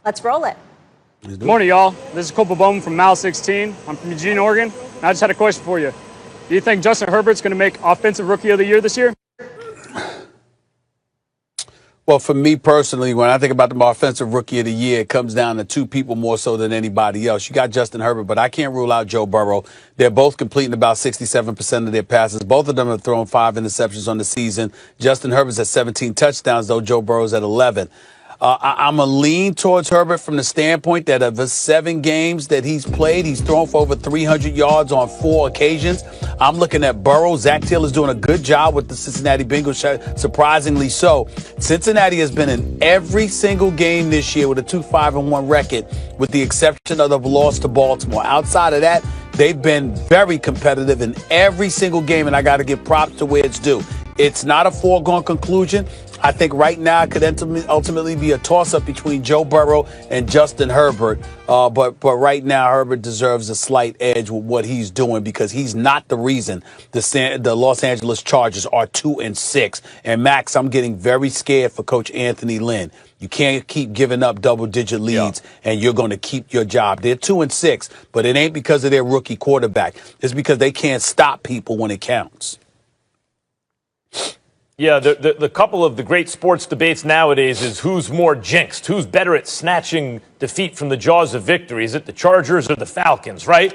Let's roll it. Good morning, y'all. This is Copa Bowman from Mile 16. I'm from Eugene, Oregon. And I just had a question for you. Do you think Justin Herbert's going to make Offensive Rookie of the Year this year? Well, for me personally, when I think about the Offensive Rookie of the Year, it comes down to two people more so than anybody else. You got Justin Herbert, but I can't rule out Joe Burrow. They're both completing about 67% of their passes. Both of them have thrown 5 interceptions on the season. Justin Herbert's at 17 touchdowns, though Joe Burrow's at 11. I'm a lean towards Herbert from the standpoint that of the 7 games that he's played, he's thrown for over 300 yards on 4 occasions. I'm looking at Burrow. Zach Taylor's doing a good job with the Cincinnati Bengals, surprisingly so. Cincinnati has been in every single game this year with a 2-5-1 record, with the exception of the loss to Baltimore. Outside of that, they've been very competitive in every single game, and I got to give props to where it's due. It's not a foregone conclusion. I think right now it could ultimately be a toss-up between Joe Burrow and Justin Herbert. But right now, Herbert deserves a slight edge with what he's doing because he's not the reason the Los Angeles Chargers are 2-6. And, Max, I'm getting very scared for Coach Anthony Lynn. You can't keep giving up double-digit leads, and you're going to keep your job. They're 2-6, but it ain't because of their rookie quarterback. It's because they can't stop people when it counts. Yeah, the couple of the great sports debates nowadays is who's more jinxed, who's better at snatching defeat from the jaws of victory. Is it the Chargers or the Falcons, right?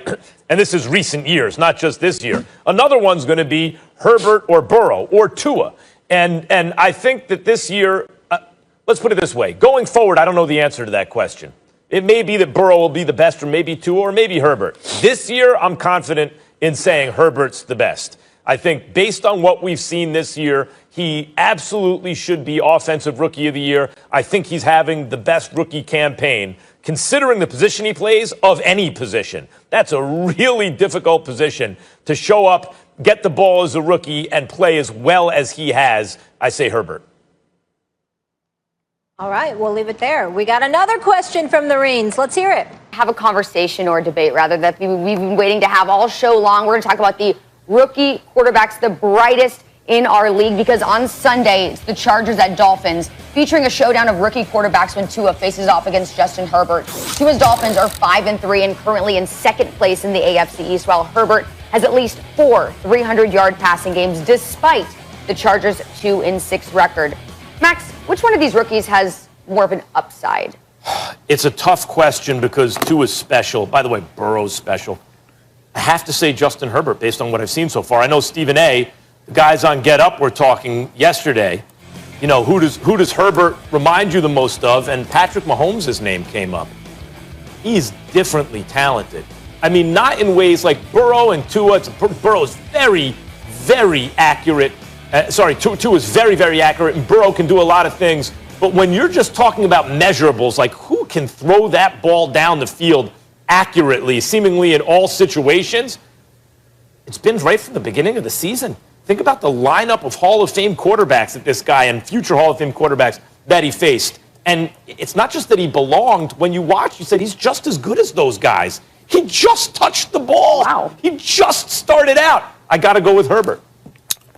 And this is recent years, not just this year. Another one's going to be Herbert or Burrow or Tua. And I think that this year, let's put it this way. Going forward, I don't know the answer to that question. It may be that Burrow will be the best, or maybe Tua, or maybe Herbert. This year, I'm confident in saying Herbert's the best. I think based on what we've seen this year, he absolutely should be Offensive Rookie of the Year. I think he's having the best rookie campaign, considering the position he plays, of any position. That's a really difficult position to show up, get the ball as a rookie, and play as well as he has. I say Herbert. All right, we'll leave it there. We got another question from the Reens. Let's hear it. Have a conversation or a debate, rather, that we've been waiting to have all show long. We're going to talk about the rookie quarterbacks, the brightest in our league, because on Sunday, it's the Chargers at Dolphins, featuring a showdown of rookie quarterbacks when Tua faces off against Justin Herbert. Tua's Dolphins are 5-3 and currently in second place in the AFC East, while Herbert has at least 4 300-yard passing games, despite the Chargers' 2-6 record. Max, which one of these rookies has more of an upside? It's a tough question because Tua's special. By the way, Burrow's special. I have to say Justin Herbert, based on what I've seen so far. I know Stephen A., the guys on Get Up were talking yesterday. You know, who does Herbert remind you the most of? And Patrick Mahomes' name came up. He's differently talented. I mean, not in ways like Burrow and Tua. Burrow's very, very accurate. Tua's very, very accurate, and Burrow can do a lot of things. But when you're just talking about measurables, like who can throw that ball down the field accurately, seemingly in all situations, it's been right from the beginning of the season. Think about the lineup of Hall of Fame quarterbacks that this guy and future Hall of Fame quarterbacks that he faced. And it's not just that he belonged. When you watch, you said he's just as good as those guys. He just touched the ball. Wow. He just started out. I got to go with Herbert.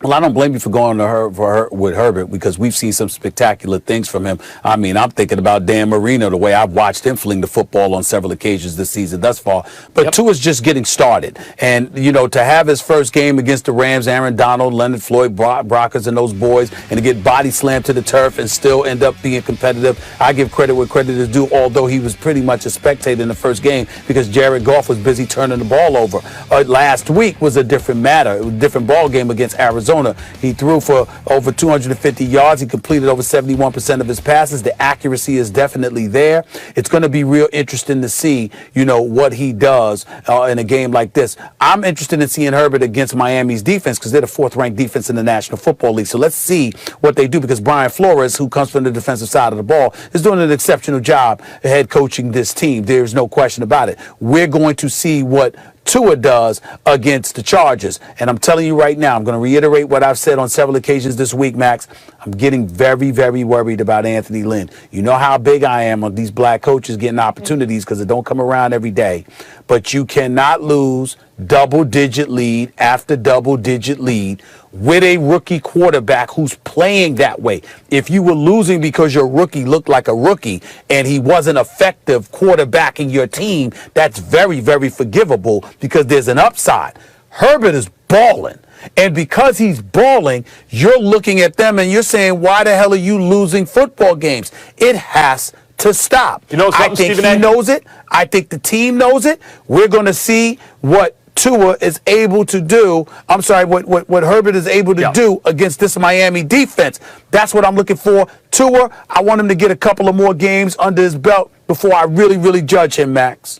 Well, I don't blame you for going to with Herbert because we've seen some spectacular things from him. I mean, I'm thinking about Dan Marino, the way I've watched him fling the football on several occasions this season thus far. But Tua's just getting started. And, you know, to have his first game against the Rams, Aaron Donald, Leonard Floyd, Brockers, and those boys, and to get body slammed to the turf and still end up being competitive, I give credit where credit is due, although he was pretty much a spectator in the first game because Jared Goff was busy turning the ball over. Last week was a different matter. It was a different ball game against Arizona. He threw for over 250 yards. He completed over 71% of his passes. The accuracy is definitely there. It's going to be real interesting to see, you know, what he does in a game like this. I'm interested in seeing Herbert against Miami's defense because they're the 4th-ranked defense in the National Football League. So let's see what they do because Brian Flores, who comes from the defensive side of the ball, is doing an exceptional job head coaching this team. There's no question about it. We're going to see what Tua does against the Chargers. And I'm telling you right now, I'm going to reiterate what I've said on several occasions this week, Max. I'm getting very, very worried about Anthony Lynn. You know how big I am on these black coaches getting opportunities because it don't come around every day. But you cannot lose double-digit lead after double-digit lead with a rookie quarterback who's playing that way. If you were losing because your rookie looked like a rookie and he wasn't effective quarterbacking your team, that's very, very forgivable because there's an upside. Herbert is balling. And because he's balling, you're looking at them and you're saying, why the hell are you losing football games? It has to stop. You know something, I think Stephen he A? knows it. I think the team knows it. We're going to see what Tua is able to do. I'm sorry, what Herbert is able to do against this Miami defense. That's what I'm looking for. Tua, I want him to get a couple of more games under his belt before I really, really judge him, Max.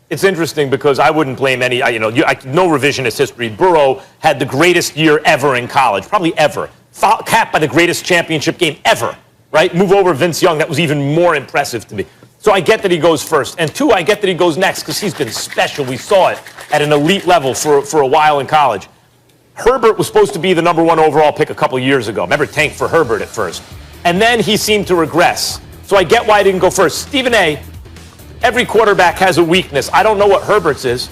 It's interesting because I wouldn't blame any, no revisionist history. Burrow had the greatest year ever in college, probably ever. Capped by the greatest championship game ever, right? Move over Vince Young, that was even more impressive to me. So I get that he goes first. And two, I get that he goes next because he's been special. We saw it at an elite level for a while in college. Herbert was supposed to be the number 1 overall pick a couple years ago. Remember, tanked for Herbert at first. And then he seemed to regress. So I get why he didn't go first. Stephen A., every quarterback has a weakness. I don't know what Herbert's is.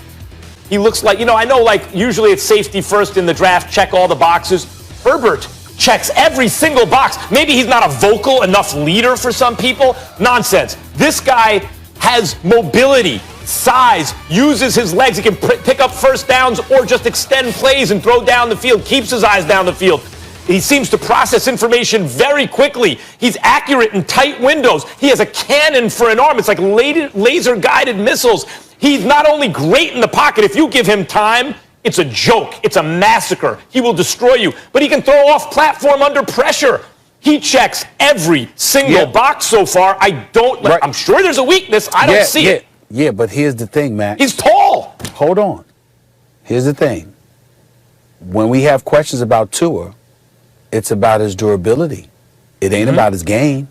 He looks like, I know usually it's safety first in the draft, check all the boxes. Herbert checks every single box. Maybe he's not a vocal enough leader for some people. Nonsense. This guy has mobility, size, uses his legs. He can pick up first downs or just extend plays and throw down the field, keeps his eyes down the field. He seems to process information very quickly. He's accurate in tight windows. He has a cannon for an arm. It's like laser-guided missiles. He's not only great in the pocket. If you give him time, it's a joke. It's a massacre. He will destroy you. But he can throw off platform under pressure. He checks every single box so far. I'm sure there's a weakness. I don't see it. Yeah, but here's the thing, Max. He's tall. Hold on. Here's the thing. When we have questions about Tua, it's about his durability. It ain't about his game.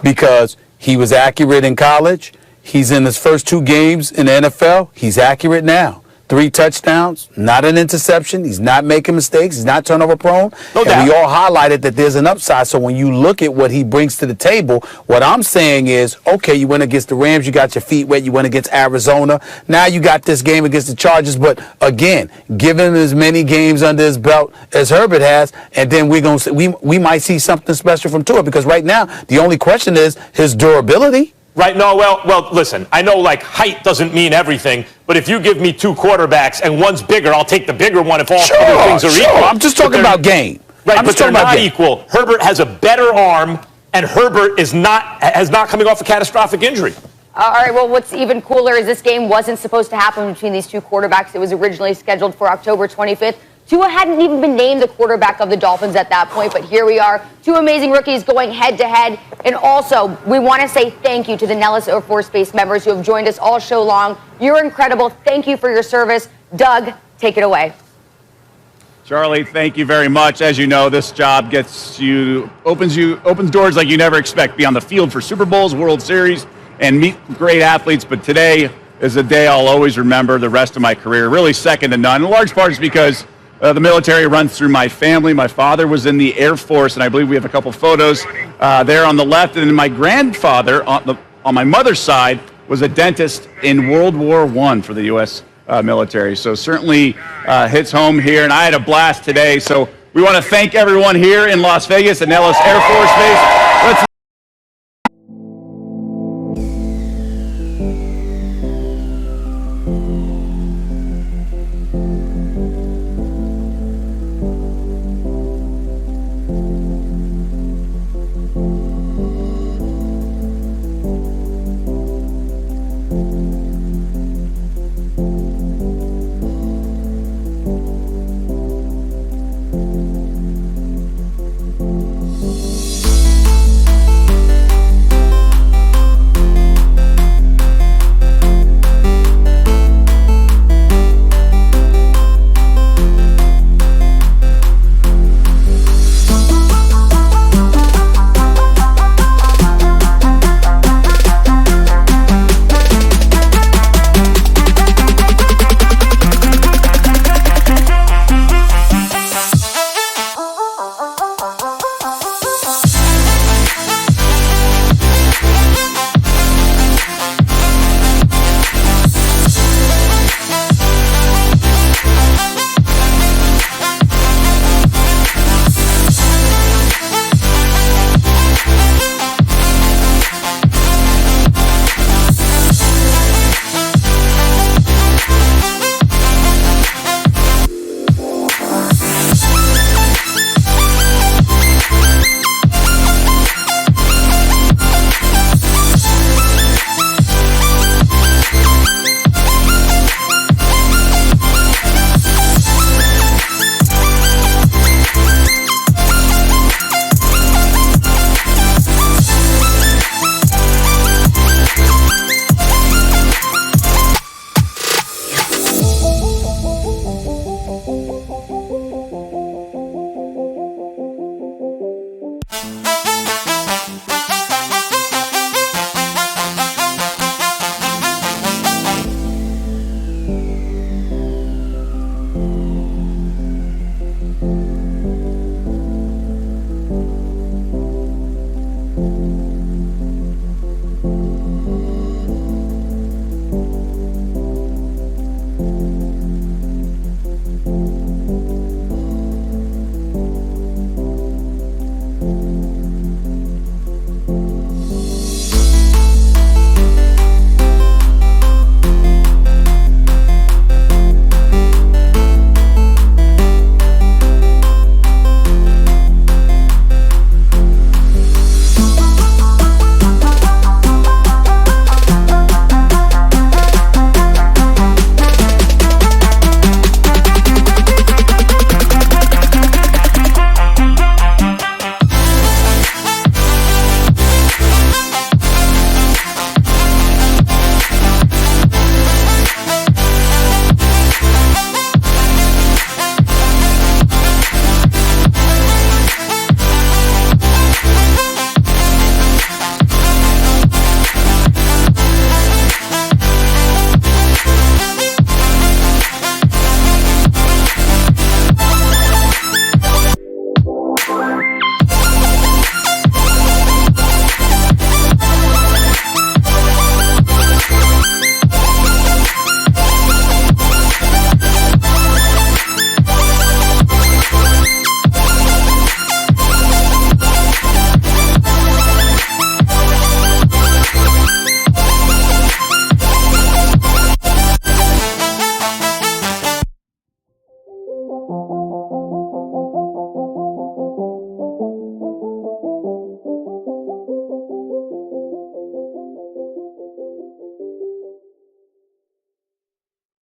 Because he was accurate in college. He's in his first 2 games in the NFL. He's accurate now. 3 touchdowns, not an interception. He's not making mistakes. He's not turnover prone. No doubt. We all highlighted that there's an upside. So when you look at what he brings to the table, what I'm saying is, okay, you went against the Rams. You got your feet wet. You went against Arizona. Now you got this game against the Chargers. But again, give him as many games under his belt as Herbert has, and then we might see something special from Tua, because right now the only question is his durability. Right, no, well, listen, I know height doesn't mean everything, but if you give me 2 quarterbacks and one's bigger, I'll take the bigger one if all other things are equal. I'm just talking about game. Right, but they're not equal. Herbert has a better arm, and Herbert has not coming off a catastrophic injury. All right, well, what's even cooler is this game wasn't supposed to happen between these 2 quarterbacks. It was originally scheduled for October 25th. Tua hadn't even been named the quarterback of the Dolphins at that point, but here we are, 2 amazing rookies going head-to-head. And also, we want to say thank you to the Nellis Air Force Base members who have joined us all show long. You're incredible. Thank you for your service. Doug, take it away. Charlie, thank you very much. As you know, this job opens doors like you never expect. Be on the field for Super Bowls, World Series, and meet great athletes. But today is a day I'll always remember the rest of my career, really second to none. In large part is because the military runs through my family. My father was in the Air Force, and I believe we have a couple photos there on the left. And then my grandfather on my mother's side was a dentist in World War I for the U.S. Military. So certainly hits home here, and I had a blast today. So we want to thank everyone here in Las Vegas at Nellis Air Force Base. Let's